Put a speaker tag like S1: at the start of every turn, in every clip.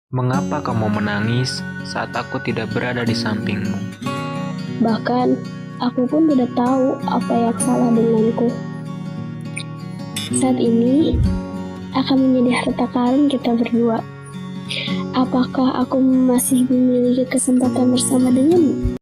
S1: Mengapa kamu menangis saat aku tidak berada di sampingmu?
S2: Bahkan, aku pun tidak tahu apa yang salah denganku. Saat ini, akan menjadi harta karun kita berdua. Apakah aku masih memiliki kesempatan bersama denganmu?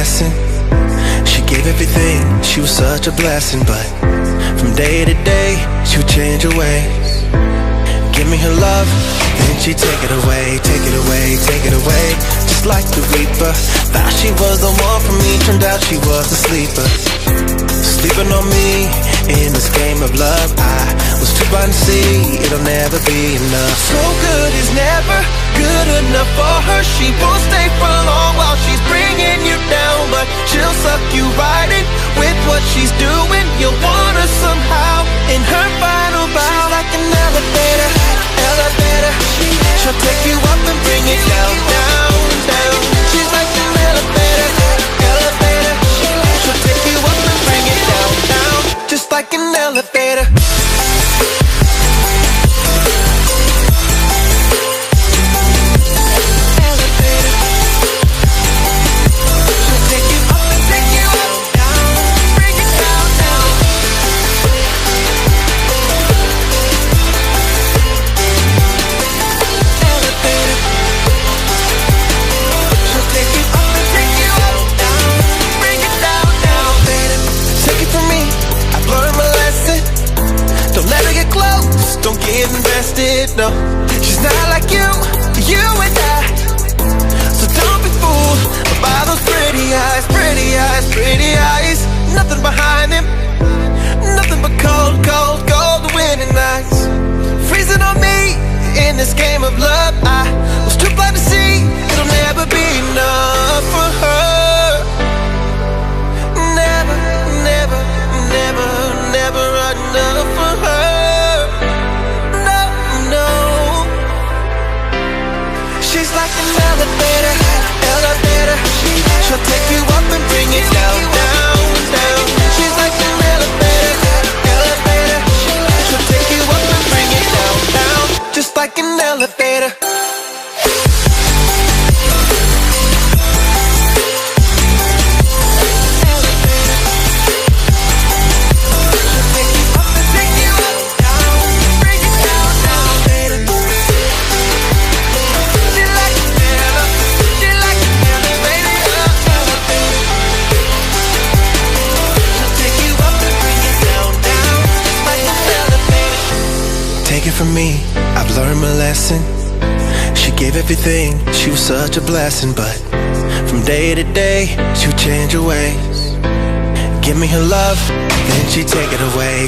S3: lesson. She gave everything, she was such a blessing. But from day to day, she would change her ways. Give me her love, then she'd take it away, take it away, take it away. Just like the reaper, thought she was the one for me, turned out she was a sleeper. Sleeping on me in this game of love. I was too blind to see it'll never be enough. So good is never good enough for her. She won't stay for long while she's bringing you down, but she'll suck you right in with what she's doing. You'll want her somehow in her final bow. She's like an elevator, elevator. She'll take you up and bring it down, down, down. She's like an elevator, elevator. She'll take you up and bring it down, down. Just like an elevator. Don't get invested, no. She's not like you and I. So don't be fooled by those pretty eyes, pretty eyes, pretty eyes. Nothing behind them, nothing but cold, cold, cold winter nights. Freezing on me in this game of love. I was too blind to see it'll never be enough for her. Never, never, never, never enough for her. She's like an elevator, elevator. She'll take you up and bring it down, down, down. She's like an elevator, elevator. She'll take you up and bring it down, down. Just like an elevator. Take it from me, I've learned my lesson. She gave everything, she was such a blessing. But from day to day, she would change her ways. Give me her love, then she'd take it away.